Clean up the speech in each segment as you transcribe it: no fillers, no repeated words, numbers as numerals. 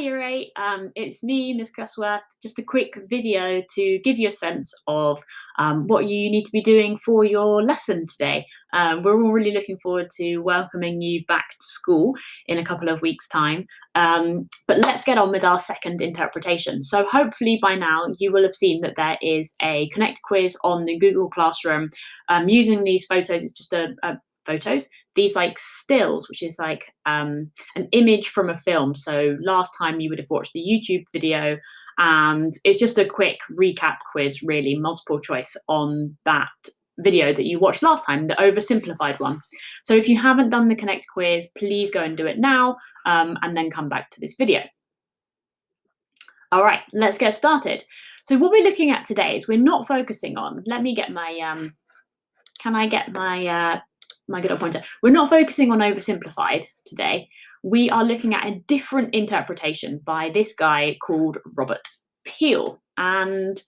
Year 8, it's me, Miss Cusworth. Just a quick video to give you a sense of what you need to be doing for your lesson today. We're all really looking forward to welcoming you back to school in a couple of weeks' time. But let's get on with our second interpretation. So hopefully by now you will have seen that there is a Connect quiz on the Google Classroom. Using these photos, it's just these like stills, which is like an image from a film. So last time you would have watched the YouTube video, and it's just a quick recap quiz, really, multiple choice on that video that you watched last time, the oversimplified one. So if you haven't done the Connect quiz, please go and do it now, and then come back to this video. All right, let's get started. So what we're looking at today is we're not focusing on, let me get my, can I get my good old pointer? We're not focusing on oversimplified today. We are looking at a different interpretation by this guy called Robert Peal. And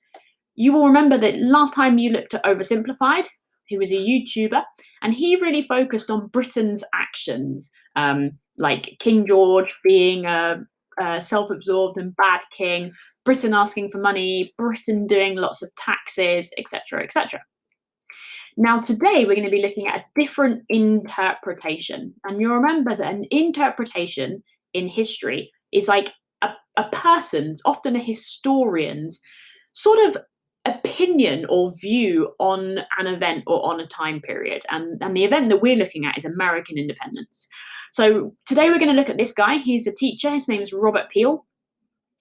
you will remember that last time you looked at oversimplified, he was a YouTuber, and he really focused on Britain's actions, like King George being a self-absorbed and bad king, Britain asking for money, Britain doing lots of taxes, etc., etc. Now, today we're going to be looking at a different interpretation. And you'll remember that an interpretation in history is like a person's, often a historian's, sort of opinion or view on an event or on a time period. And the event that we're looking at is American independence. So today we're going to look at this guy. He's a teacher. His name is Robert Peal.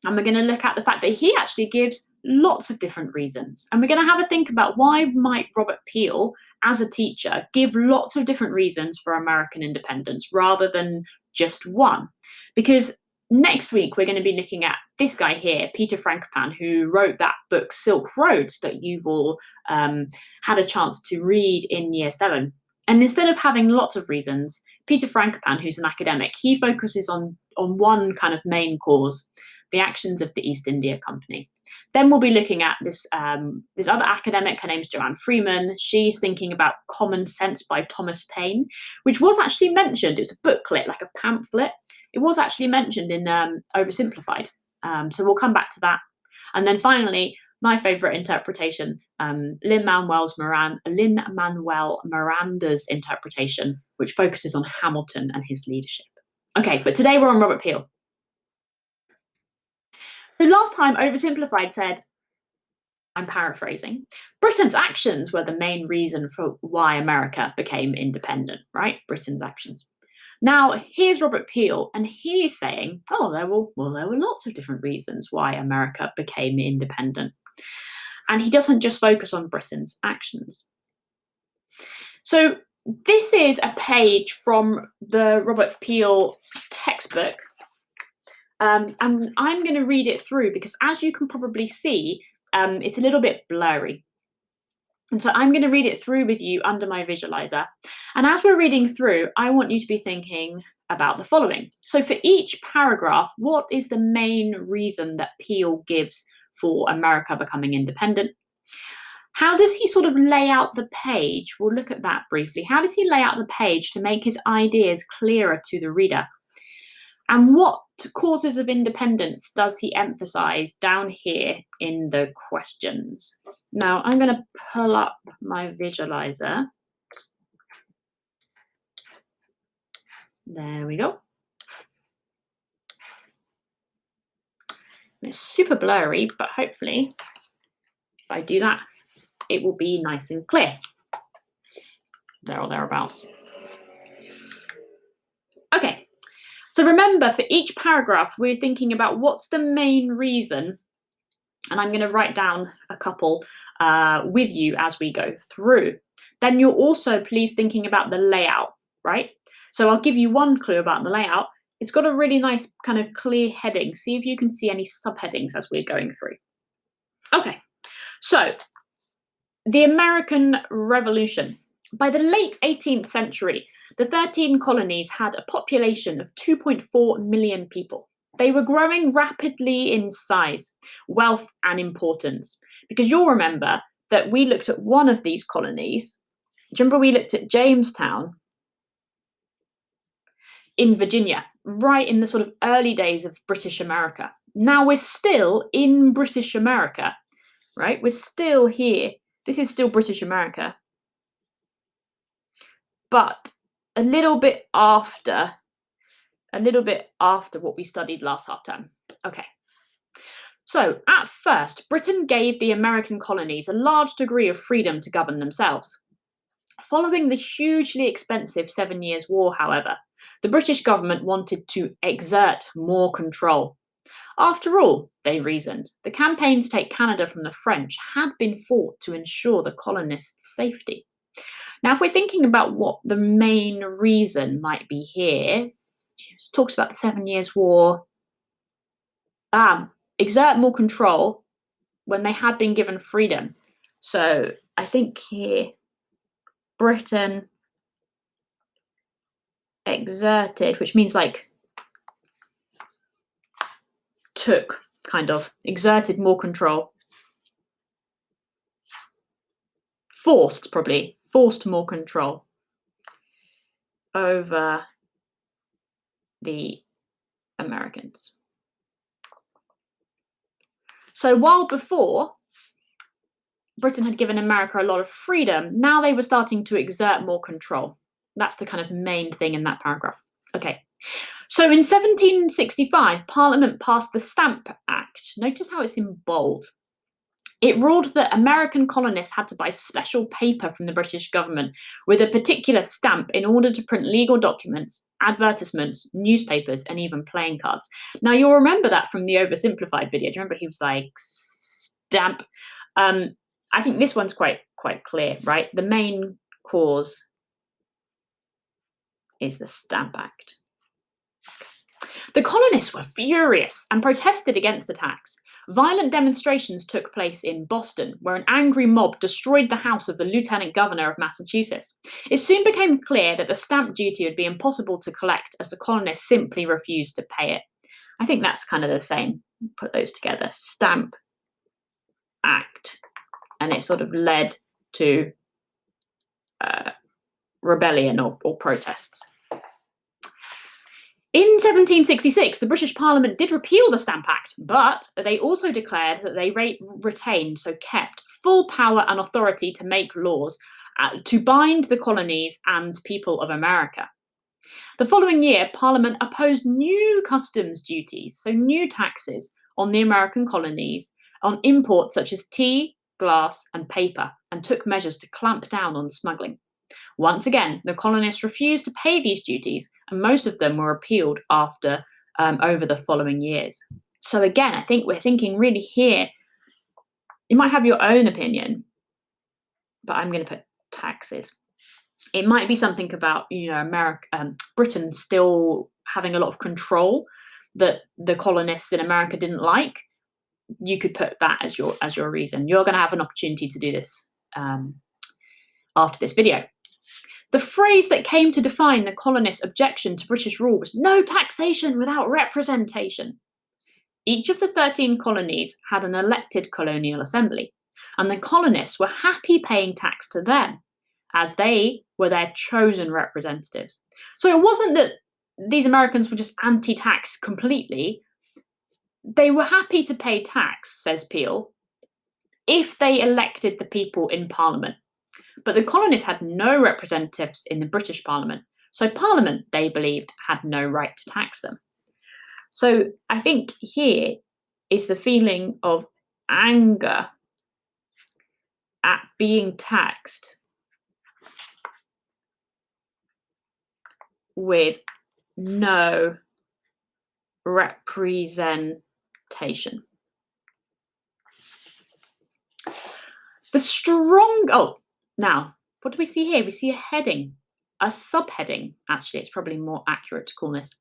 And we're going to look at the fact that he actually gives lots of different reasons. And we're going to have a think about why might Robert Peal, as a teacher, give lots of different reasons for American independence rather than just one. Because next week, we're going to be looking at this guy here, Peter Frankopan, who wrote that book, Silk Roads, that you've all had a chance to read in Year 7. And instead of having lots of reasons, Peter Frankopan, who's an academic, he focuses on one kind of main cause, the actions of the East India Company. Then we'll be looking at this other academic. Her name's Joanne Freeman. She's thinking about Common Sense by Thomas Paine, which was actually mentioned. It was a booklet, like a pamphlet. It was actually mentioned in Oversimplified. So we'll come back to that. And then finally, my favourite interpretation, Lin-Manuel Miranda's interpretation, which focuses on Hamilton and his leadership. Okay, but today we're on Robert Peal. So last time, Oversimplified said, I'm paraphrasing, Britain's actions were the main reason for why America became independent, right? Britain's actions. Now, here's Robert Peal, and he's saying, oh, there were lots of different reasons why America became independent. And he doesn't just focus on Britain's actions. So this is a page from the Robert Peal textbook. And I'm going to read it through because, as you can probably see, it's a little bit blurry. And so I'm going to read it through with you under my visualizer. And as we're reading through, I want you to be thinking about the following. So for each paragraph, what is the main reason that Peal gives for America becoming independent? How does he sort of lay out the page? We'll look at that briefly. How does he lay out the page to make his ideas clearer to the reader? And what causes of independence does he emphasize down here in the questions? Now, I'm going to pull up my visualizer. There we go. It's super blurry, but hopefully, if I do that, it will be nice and clear. There or thereabouts. Okay. So remember, for each paragraph, we're thinking about what's the main reason, and I'm going to write down a couple with you as we go through. Then you're also, please, thinking about the layout, right? So I'll give you one clue about the layout. It's got a really nice kind of clear heading. See if you can see any subheadings as we're going through. Okay, so the American Revolution. By the late 18th century, the 13 colonies had a population of 2.4 million people. They were growing rapidly in size, wealth, and importance. Because you'll remember that we looked at one of these colonies. Do you remember we looked at Jamestown in Virginia? right in the sort of early days of British America. Now we're still in British America, right? We're still here. This is still British America. But a little bit after what we studied last half term. Okay. So, at first, Britain gave the American colonies a large degree of freedom to govern themselves. Following the hugely expensive 7 Years' War, however, the British government wanted to exert more control. After all, they reasoned, the campaign to take Canada from the French had been fought to ensure the colonists' safety. Now, if we're thinking about what the main reason might be here, it talks about the 7 Years' War. Exert more control when they had been given freedom. So I think here, Britain exerted, which means like took, kind of, exerted more control. Forced more control over the Americans. So while before Britain had given America a lot of freedom, now they were starting to exert more control. That's the kind of main thing in that paragraph. Okay. So in 1765, Parliament passed the Stamp Act. Notice how it's in bold. It ruled that American colonists had to buy special paper from the British government with a particular stamp in order to print legal documents, advertisements, newspapers, and even playing cards. Now, you'll remember that from the oversimplified video. Do you remember he was like, stamp? I think this one's quite clear, right? The main cause is the Stamp Act. The colonists were furious and protested against the tax. Violent demonstrations took place in Boston, where an angry mob destroyed the house of the Lieutenant Governor of Massachusetts. It soon became clear that the stamp duty would be impossible to collect as the colonists simply refused to pay it. I think that's kind of the same. Put those together. Stamp Act. And it sort of led to rebellion or protests. In 1766, the British Parliament did repeal the Stamp Act, but they also declared that they retained, so kept, full power and authority to make laws to bind the colonies and people of America. The following year, Parliament opposed new customs duties, so new taxes, on the American colonies on imports such as tea, glass, and paper, and took measures to clamp down on smuggling. Once again, the colonists refused to pay these duties, and most of them were repealed after over the following years. So again, I think we're thinking really here, you might have your own opinion, but I'm going to put taxes. It might be something about, Britain still having a lot of control that the colonists in America didn't like. You could put that as your reason. You're going to have an opportunity to do this after this video. The phrase that came to define the colonists' objection to British rule was no taxation without representation. Each of the 13 colonies had an elected colonial assembly, and the colonists were happy paying tax to them, as they were their chosen representatives. So it wasn't that these Americans were just anti-tax completely. They were happy to pay tax, says Peal, if they elected the people in Parliament. But the colonists had no representatives in the British Parliament, so Parliament, they believed, had no right to tax them. So I think here is the feeling of anger at being taxed with no representation. Now, what do we see here? We see a heading, a subheading, actually. It's probably more accurate to call this.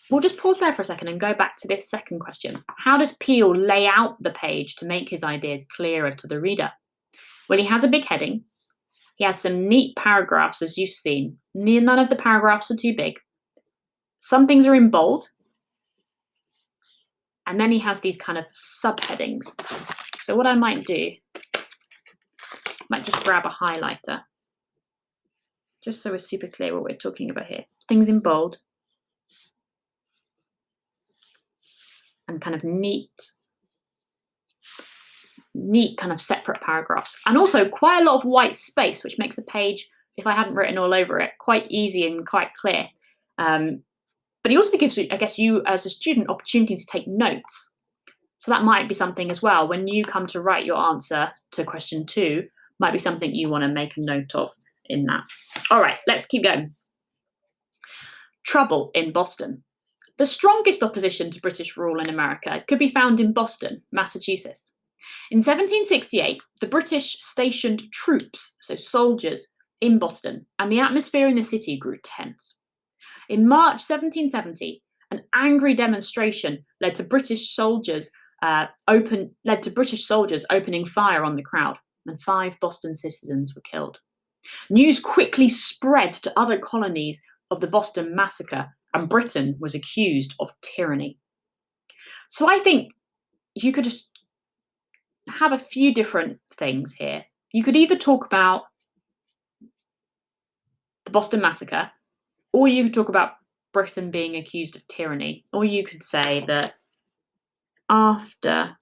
We'll just pause there for a second and go back to this second question. How does Peal lay out the page to make his ideas clearer to the reader? Well, he has a big heading. He has some neat paragraphs, as you've seen. None of the paragraphs are too big. Some things are in bold. And then he has these kind of subheadings. So what I might do, might just grab a highlighter, just so we're super clear what we're talking about here. Things in bold. and kind of neat kind of separate paragraphs, and also quite a lot of white space, which makes the page, if I hadn't written all over it, quite easy and quite clear. But it also gives, I guess, you as a student opportunity to take notes. So that might be something as well when you come to write your answer to question 2, might be something you want to make a note of in that. All right, let's keep going. Trouble in Boston. The strongest opposition to British rule in America could be found in Boston, Massachusetts. In 1768, the British stationed troops, so soldiers, in Boston, and the atmosphere in the city grew tense. In March 1770, an angry demonstration led to British soldiers opening fire on the crowd, and 5 Boston citizens were killed. News quickly spread to other colonies of the Boston massacre, and Britain was accused of tyranny. So I think you could just have a few different things here. You could either talk about the Boston massacre, or you could talk about Britain being accused of tyranny, or you could say that after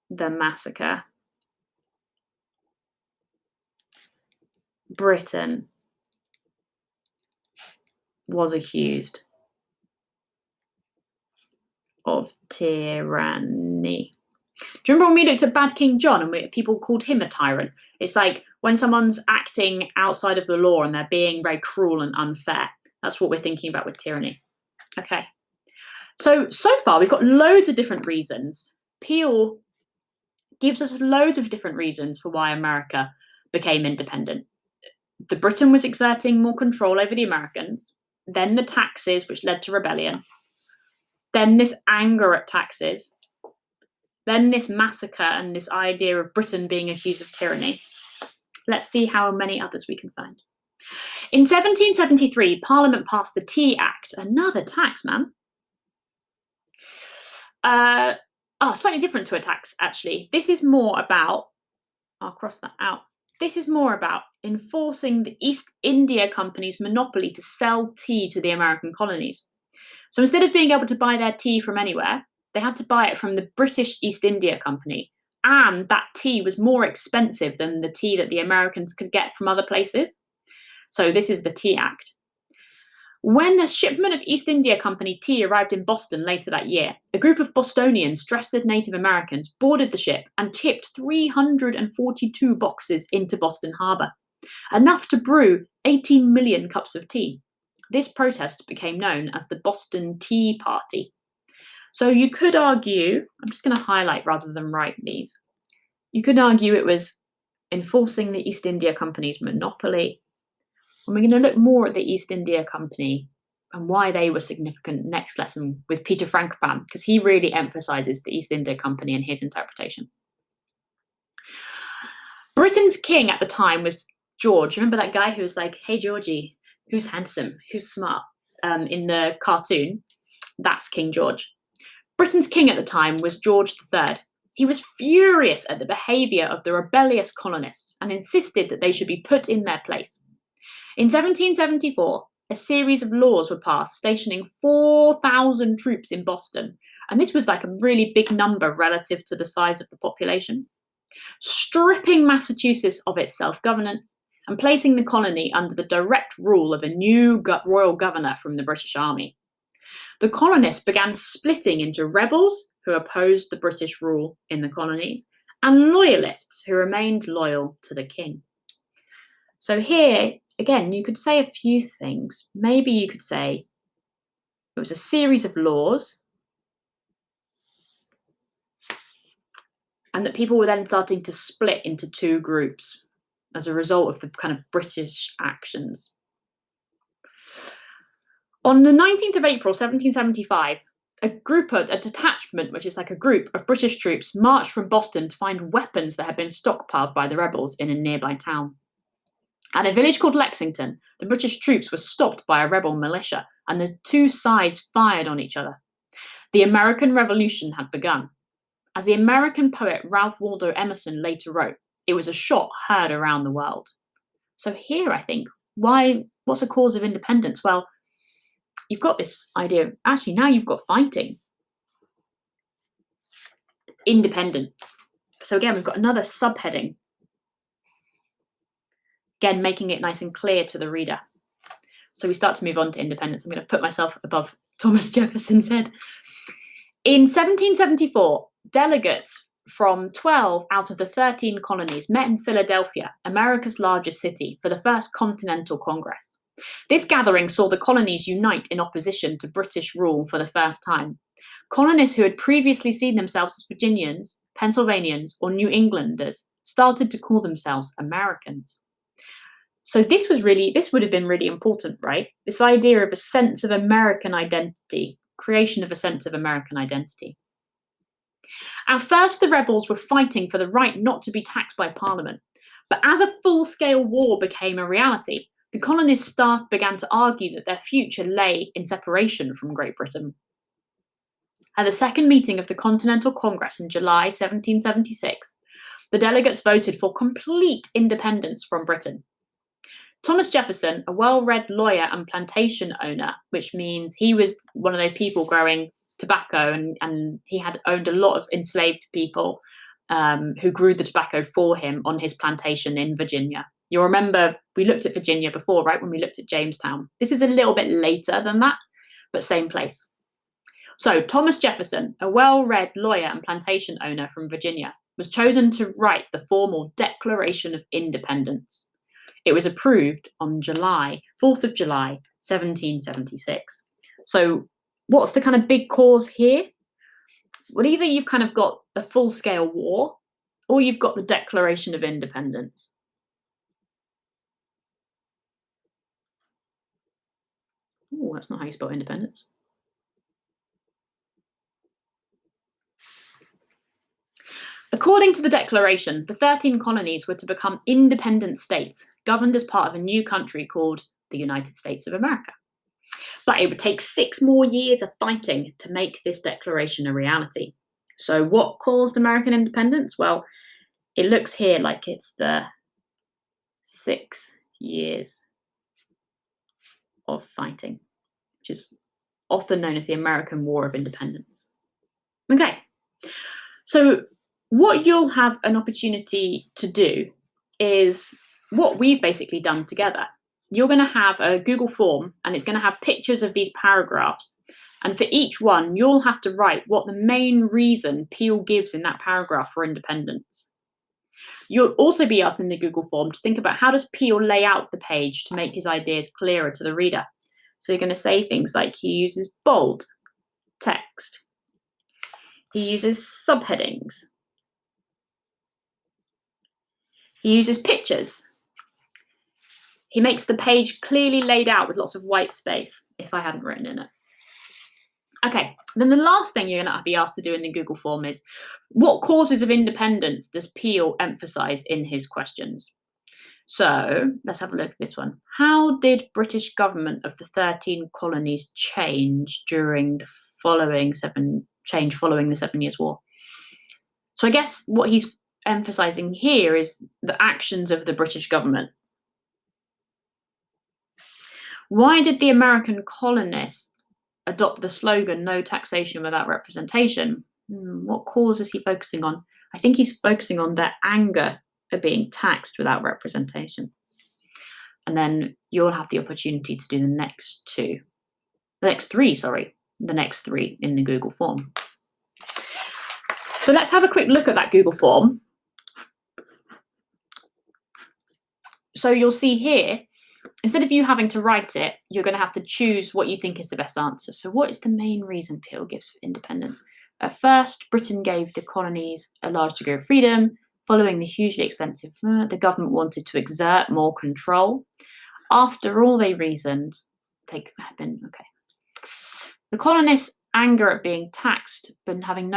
the massacre, Britain was accused of tyranny. Do you remember when we looked at Bad King John and people called him a tyrant? It's like when someone's acting outside of the law and they're being very cruel and unfair. That's what we're thinking about with tyranny. Okay. So far we've got loads of different reasons. Peal gives us loads of different reasons for why America became independent. The Britain was exerting more control over the Americans, then the taxes, which led to rebellion, then this anger at taxes, then this massacre and this idea of Britain being accused of tyranny. Let's see how many others we can find. In 1773, Parliament passed the Tea Act, another tax, man. Slightly different to a tax, actually. This is more about, I'll cross that out. This is more about enforcing the East India Company's monopoly to sell tea to the American colonies. So instead of being able to buy their tea from anywhere, they had to buy it from the British East India Company. And that tea was more expensive than the tea that the Americans could get from other places. So this is the Tea Act. When a shipment of East India Company tea arrived in Boston later that year, a group of Bostonians dressed as Native Americans boarded the ship and tipped 342 boxes into Boston Harbor, enough to brew 18 million cups of tea. This protest became known as the Boston Tea Party. So you could argue, I'm just going to highlight rather than write these, you could argue it was enforcing the East India Company's monopoly. And we're going to look more at the East India Company and why they were significant next lesson with Peter Frankopan, because he really emphasizes the East India Company in his interpretation. Britain's king at the time was George. Remember that guy who was like, hey, Georgie, who's handsome, who's smart, in the cartoon? That's King George. Britain's king at the time was George III. He was furious at the behaviour of the rebellious colonists and insisted that they should be put in their place. In 1774, a series of laws were passed stationing 4,000 troops in Boston, and this was like a really big number relative to the size of the population, stripping Massachusetts of its self-governance and placing the colony under the direct rule of a new royal governor from the British Army. The colonists began splitting into rebels who opposed the British rule in the colonies and loyalists who remained loyal to the king. So here, again, you could say a few things. Maybe you could say it was a series of laws and that people were then starting to split into 2 groups as a result of the kind of British actions. On the 19th of April, 1775, a detachment, which is like a group of British troops, marched from Boston to find weapons that had been stockpiled by the rebels in a nearby town. At a village called Lexington, the British troops were stopped by a rebel militia, and the 2 sides fired on each other. The American Revolution had begun. As the American poet Ralph Waldo Emerson later wrote, it was a shot heard around the world. So here, I think, what's a cause of independence? Well, you've got this idea of, actually, now you've got fighting. independence. So again, we've got another subheading. Again, making it nice and clear to the reader. So we start to move on to independence. I'm going to put myself above Thomas Jefferson's head. In 1774, delegates from 12 out of the 13 colonies met in Philadelphia, America's largest city, for the first Continental Congress. This gathering saw the colonies unite in opposition to British rule for the first time. Colonists who had previously seen themselves as Virginians, Pennsylvanians, or New Englanders started to call themselves Americans. So this would have been really important, right? This idea of a sense of American identity, creation of a sense of American identity. At first, the rebels were fighting for the right not to be taxed by Parliament. But as a full-scale war became a reality, the colonists began to argue that their future lay in separation from Great Britain. At the second meeting of the Continental Congress in July 1776, the delegates voted for complete independence from Britain. Thomas Jefferson, a well-read lawyer and plantation owner, which means he was one of those people growing tobacco, and he had owned a lot of enslaved people who grew the tobacco for him on his plantation in Virginia. You'll remember we looked at Virginia before, right, when we looked at Jamestown. This is a little bit later than that, but same place. So Thomas Jefferson, a well-read lawyer and plantation owner from Virginia, was chosen to write the formal Declaration of Independence. It was approved on 4th of July, 1776. So what's the kind of big cause here? Well, either you've kind of got a full-scale war, or you've got the Declaration of Independence. Oh, that's not how you spell independence. According to the Declaration, the 13 colonies were to become independent states, governed as part of a new country called the United States of America. But it would take 6 more years of fighting to make this declaration a reality. So what caused American independence? Well, it looks here like it's the 6 years of fighting, which is often known as the American War of Independence. Okay, so what you'll have an opportunity to do is what we've basically done together. You're going to have a Google form, and it's going to have pictures of these paragraphs. And for each one, you'll have to write what the main reason Peal gives in that paragraph for independence. You'll also be asked in the Google form to think about how does Peal lay out the page to make his ideas clearer to the reader. So you're going to say things like he uses bold text. He uses subheadings. He uses pictures. He makes the page clearly laid out with lots of white space, if I hadn't written in it. Okay, then the last thing you're going to be asked to do in the Google form is, what causes of independence does Peal emphasise in his questions? So let's have a look at this one. How did British government of the 13 colonies change during the following the 7 Years' War? So I guess what he's emphasising here is the actions of the British government. Why did the American colonists adopt the slogan, no taxation without representation? What cause is he focusing on? I think he's focusing on their anger at being taxed without representation. And then you'll have the opportunity to do the next three in the Google form. So let's have a quick look at that Google form. So you'll see here, instead of you having to write it, you're going to have to choose what you think is the best answer. So what is the main reason Peal gives for independence? At first, Britain gave the colonies a large degree of freedom. Following the hugely expensive, the government wanted to exert more control. After all, they reasoned, the colonists' anger at being taxed, but having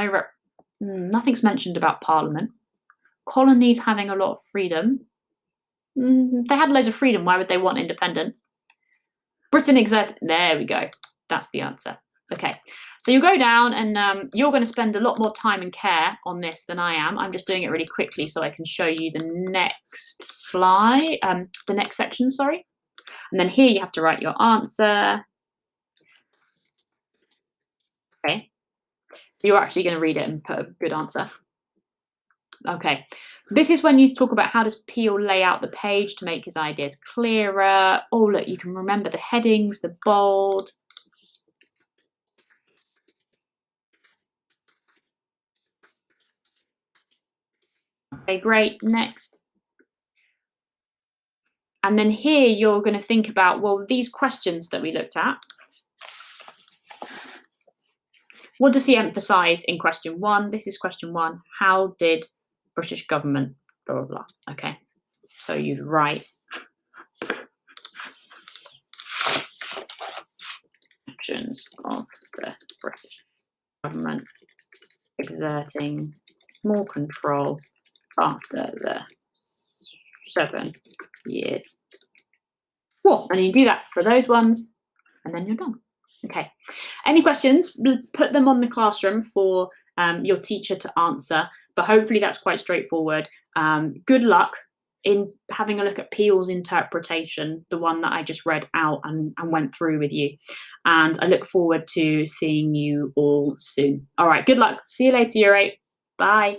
nothing's mentioned about Parliament. Colonies having a lot of freedom. They had loads of freedom. Why would they want independence? Britain there we go. That's the answer. Okay, so you go down and you're going to spend a lot more time and care on this than I am. I'm just doing it really quickly so I can show you the next slide, the next section, sorry. And then here you have to write your answer. Okay. You're actually going to read it and put a good answer. Okay. This is when you talk about how does Peal lay out the page to make his ideas clearer. Oh, look, you can remember the headings, the bold. Okay, great. Next. And then here you're going to think about, well, these questions that we looked at, what does he emphasize in question 1? This is question 1. How did British government, blah, blah, blah. Okay, so you'd write actions of the British government exerting more control after the 7 years war. And you do that for those ones, and then you're done. Okay. Any questions? Put them on the classroom for your teacher to answer, but hopefully that's quite straightforward. Good luck in having a look at Peel's interpretation, the one that I just read out and went through with you. And I look forward to seeing you all soon. All right, good luck. See you later, Year 8. Bye.